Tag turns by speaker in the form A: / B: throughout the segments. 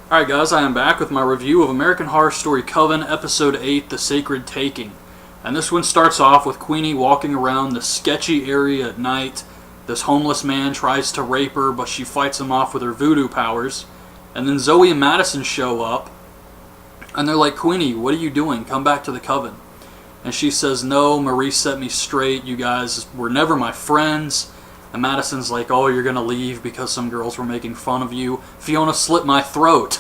A: Alright guys, I am back with my review of American Horror Story Coven, Episode 8, The Sacred Taking. And this one starts off with Queenie walking around the sketchy area at night. This homeless man tries to rape her, but she fights him off with her voodoo powers. And then Zoe and Madison show up, and they're like, Queenie, what are you doing? Come back to the Coven. And she says, no, Marie set me straight, you guys were never my friends. And Madison's like, oh, you're going to leave because some girls were making fun of you. Fiona slit my throat,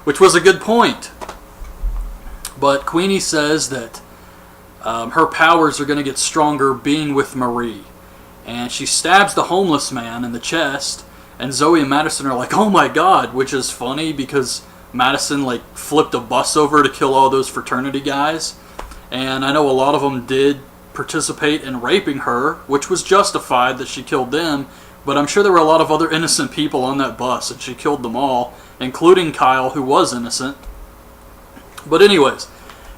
A: which was a good point. But Queenie says that her powers are going to get stronger being with Marie. And she stabs the homeless man in the chest. And Zoe and Madison are like, oh my god, which is funny because Madison flipped a bus over to kill all those fraternity guys. And I know a lot of them did participate in raping her, which was justified that she killed them, but I'm sure there were a lot of other innocent people on that bus, and she killed them all, including Kyle, who was innocent. But anyways,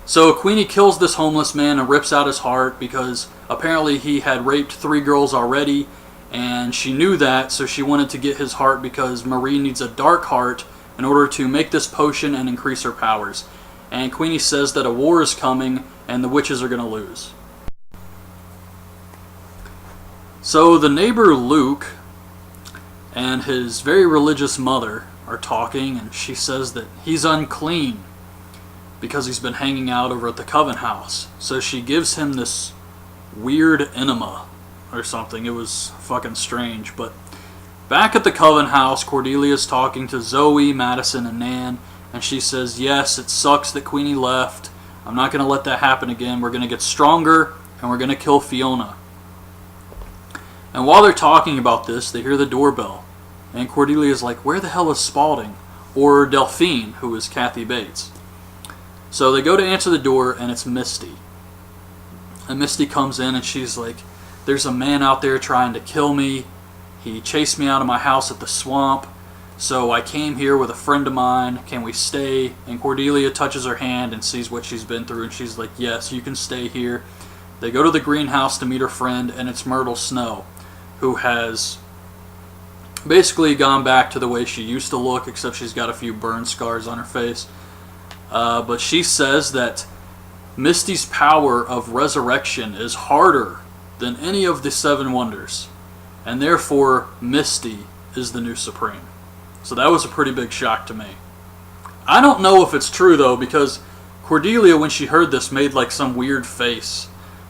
A: so Queenie kills this homeless man and rips out his heart because apparently he had raped 3 girls already, and she knew that, so she wanted to get his heart because Marie needs a dark heart in order to make this potion and increase her powers. And Queenie says that a war is coming and the witches are going to lose. So the neighbor Luke and his very religious mother are talking, and she says that he's unclean because he's been hanging out over at the Coven house. So she gives him this weird enema or something. It was fucking strange. But back at the Coven house, Cordelia's talking to Zoe, Madison, and Nan, and she says, yes, it sucks that Queenie left. I'm not going to let that happen again. We're going to get stronger, and we're going to kill Fiona. And while they're talking about this, they hear the doorbell. And Cordelia's like, where the hell is Spaulding? Or Delphine, who is Kathy Bates. So they go to answer the door, and it's Misty. And Misty comes in, and she's like, there's a man out there trying to kill me. He chased me out of my house at the swamp. So I came here with a friend of mine. Can we stay? And Cordelia touches her hand and sees what she's been through, and she's like, yes, you can stay here. They go to the greenhouse to meet her friend, and it's Myrtle Snow, who has basically gone back to the way she used to look, except she's got a few burn scars on her face. But she says that Misty's power of resurrection is harder than any of the 7 wonders, and therefore Misty is the new Supreme. So that was a pretty big shock to me. I don't know if it's true though, because Cordelia, when she heard this, made some weird face.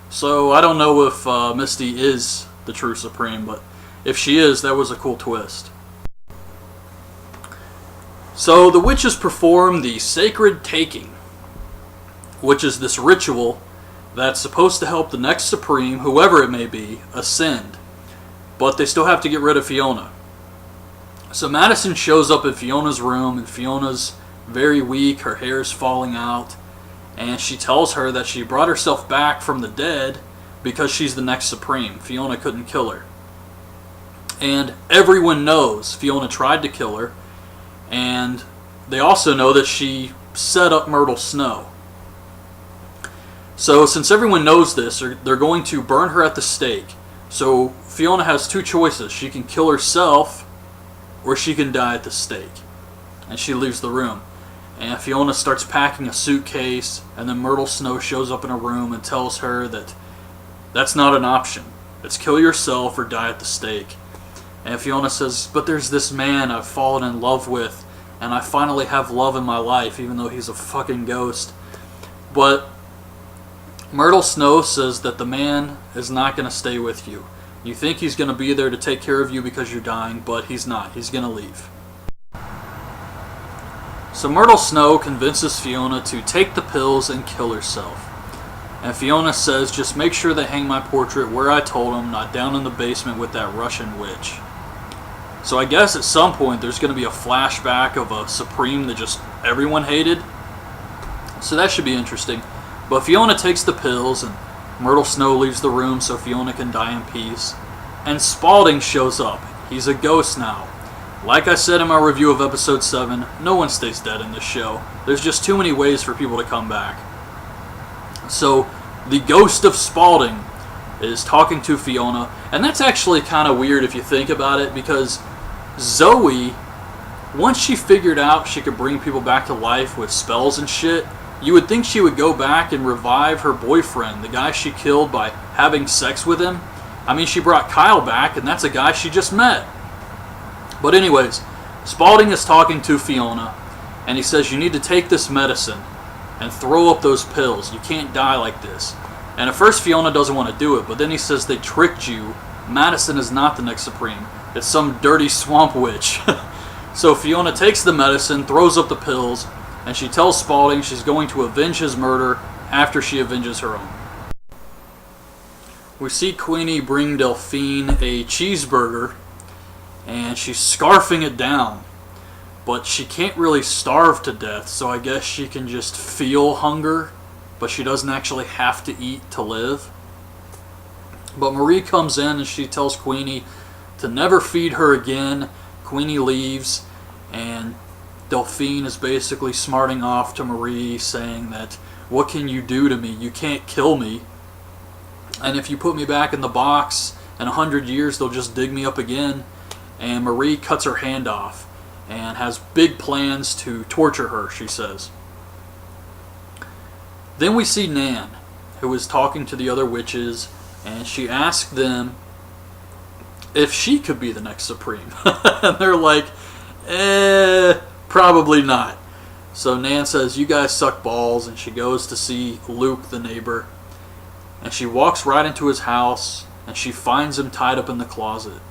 A: So I don't know if Misty is the true Supreme, but if she is, that was a cool twist. So the witches perform the Sacred Taking, which is this ritual that's supposed to help the next Supreme, whoever it may be, ascend. But they still have to get rid of Fiona. So Madison shows up in Fiona's room, and Fiona's very weak, her hair is falling out, and she tells her that she brought herself back from the dead because she's the next Supreme. Fiona couldn't kill her. And everyone knows Fiona tried to kill her, and they also know that she set up Myrtle Snow. So since everyone knows this, they're going to burn her at the stake. So Fiona has 2 choices. She can kill herself, or she can die at the stake. And she leaves the room. And Fiona starts packing a suitcase, and then Myrtle Snow shows up in her room and tells her that that's not an option. It's kill yourself or die at the stake. And Fiona says, but there's this man I've fallen in love with, and I finally have love in my life, even though he's a fucking ghost. But Myrtle Snow says that the man is not going to stay with you. You think he's going to be there to take care of you because you're dying, but he's not. He's going to leave. So Myrtle Snow convinces Fiona to take the pills and kill herself. And Fiona says, just make sure they hang my portrait where I told them, not down in the basement with that Russian witch. So I guess at some point there's going to be a flashback of a Supreme that just everyone hated. So that should be interesting. But Fiona takes the pills, and Myrtle Snow leaves the room so Fiona can die in peace. And Spaulding shows up. He's a ghost now. Like I said in my review of episode 7, no one stays dead in this show. There's just too many ways for people to come back. So the ghost of Spaulding is talking to Fiona, and that's actually kind of weird if you think about it, because Zoe once she figured out she could bring people back to life with spells and shit, you would think she would go back and revive her boyfriend, the guy she killed by having sex with him. I mean, she brought Kyle back, and that's a guy she just met. But anyways, Spaulding is talking to Fiona, and he says, you need to take this medicine and throw up those pills. You can't die like this. And at first Fiona doesn't want to do it, but then he says they tricked you. Madison is not the next Supreme. It's some dirty swamp witch. So Fiona takes the medicine, throws up the pills, and she tells Spaulding she's going to avenge his murder after she avenges her own. We see Queenie bring Delphine a cheeseburger, and she's scarfing it down. But she can't really starve to death, so I guess she can just feel hunger, but she doesn't actually have to eat to live. But Marie comes in and she tells Queenie to never feed her again. Queenie leaves, and Delphine is basically smarting off to Marie, saying that, what can you do to me? You can't kill me. And if you put me back in the box, in 100 years they'll just dig me up again. And Marie cuts her hand off and has big plans to torture her, she says. Then we see Nan, who is talking to the other witches, and she asked them if she could be the next Supreme. And they're like, probably not. So Nan says, you guys suck balls, and she goes to see Luke, the neighbor. And she walks right into his house, and she finds him tied up in the closet.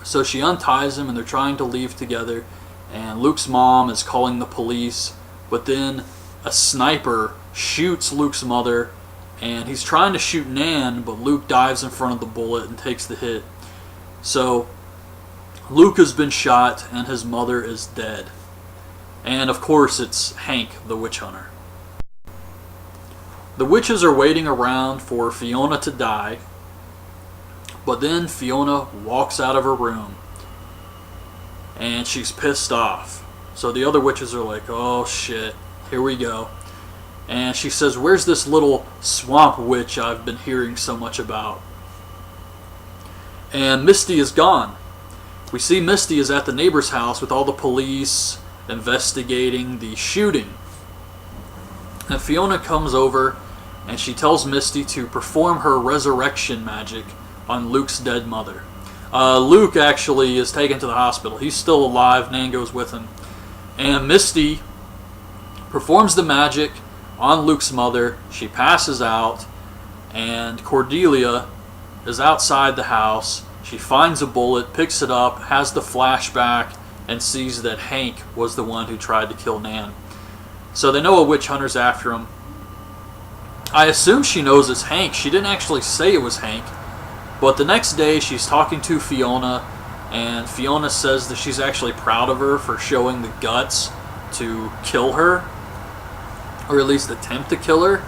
A: So she unties him, and they're trying to leave together, and Luke's mom is calling the police, but then a sniper shoots Luke's mother, and he's trying to shoot Nan, but Luke dives in front of the bullet and takes the hit. So Luke has been shot, and his mother is dead. And of course it's Hank, the witch hunter. The witches are waiting around for Fiona to die, but then Fiona walks out of her room, and she's pissed off. So the other witches are like, oh shit, here we go. And she says, where's this little swamp witch I've been hearing so much about? And Misty is gone. We see Misty is at the neighbor's house with all the police investigating the shooting. And Fiona comes over, and she tells Misty to perform her resurrection magic on Luke's dead mother. Luke actually is taken to the hospital. He's still alive. Nan goes with him. And Misty performs the magic on Luke's mother. She passes out, and Cordelia is outside the house. She finds a bullet, picks it up, has the flashback, and sees that Hank was the one who tried to kill Nan. So they know a witch hunter's after him. I assume she knows it's Hank. She didn't actually say it was Hank. But the next day she's talking to Fiona, and Fiona says that she's actually proud of her for showing the guts to kill her, or at least attempt to kill her.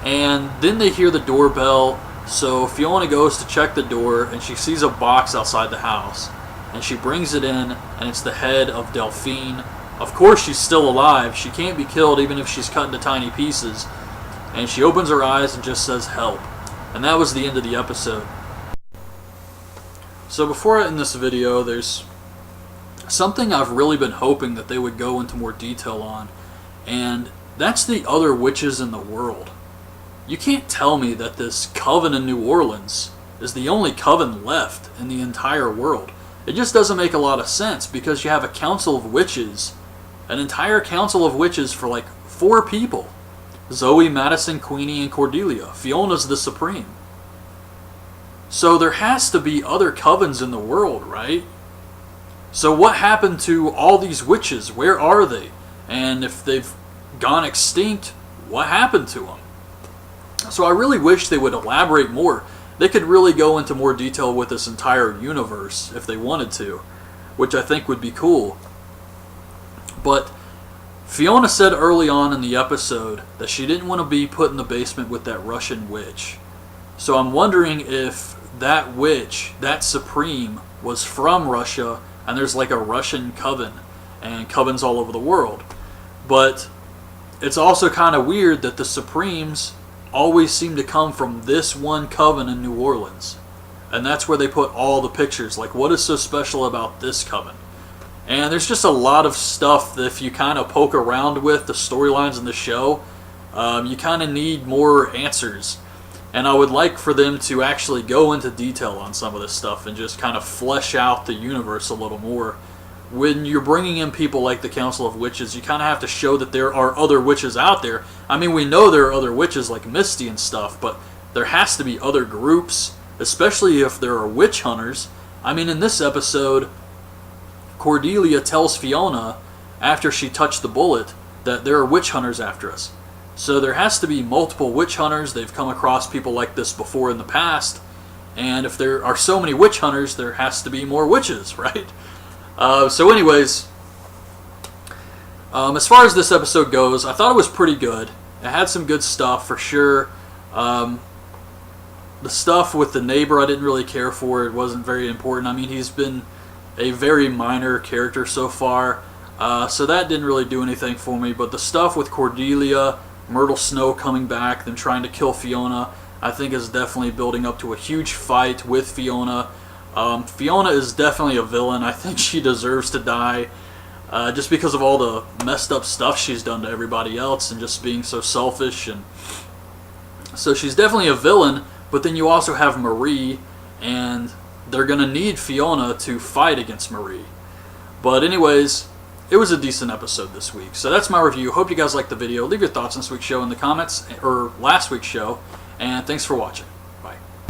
A: And then they hear the doorbell, so Fiona goes to check the door, and she sees a box outside the house, and she brings it in, and it's the head of Delphine. Of course she's still alive. She can't be killed even if she's cut into tiny pieces. And she opens her eyes and just says, help. And that was the end of the episode. So before I end this video, there's something I've really been hoping that they would go into more detail on, and that's the other witches in the world. You can't tell me that this Coven in New Orleans is the only Coven left in the entire world. It just doesn't make a lot of sense, because you have a council of witches, an entire council of witches for like 4 people. Zoe, Madison, Queenie, and Cordelia. Fiona's the Supreme. So there has to be other covens in the world, right? So what happened to all these witches? Where are they? And if they've gone extinct, what happened to them? So I really wish they would elaborate more. They could really go into more detail with this entire universe if they wanted to, which I think would be cool. But Fiona said early on in the episode that she didn't want to be put in the basement with that Russian witch. So I'm wondering if that witch, that Supreme, was from Russia, and there's like a Russian coven, and covens all over the world. But it's also kind of weird that the Supremes always seem to come from this one coven in New Orleans. And that's where they put all the pictures. Like, what is so special about this coven? And there's just a lot of stuff that if you kind of poke around with the storylines in the show, you kind of need more answers. And I would like for them to actually go into detail on some of this stuff and just kind of flesh out the universe a little more. When you're bringing in people like the Council of Witches, you kind of have to show that there are other witches out there. I mean, we know there are other witches like Misty and stuff, but there has to be other groups, especially if there are witch hunters. I mean, in this episode, Cordelia tells Fiona, after she touched the bullet, that there are witch hunters after us. So there has to be multiple witch hunters. They've come across people like this before in the past. And if there are so many witch hunters, there has to be more witches, right? So anyways, as far as this episode goes, I thought it was pretty good. It had some good stuff for sure. The stuff with the neighbor I didn't really care for. It wasn't very important. I mean, he's been a very minor character so far. So that didn't really do anything for me. But the stuff with Cordelia, Myrtle Snow coming back, them trying to kill Fiona, I think is definitely building up to a huge fight with Fiona. Fiona is definitely a villain. I think she deserves to die just because of all the messed up stuff she's done to everybody else and just being so selfish. And so she's definitely a villain, but then you also have Marie, and they're going to need Fiona to fight against Marie. But anyways, it was a decent episode this week. So that's my review. Hope you guys liked the video. Leave your thoughts on this week's show in the comments, or last week's show, and thanks for watching.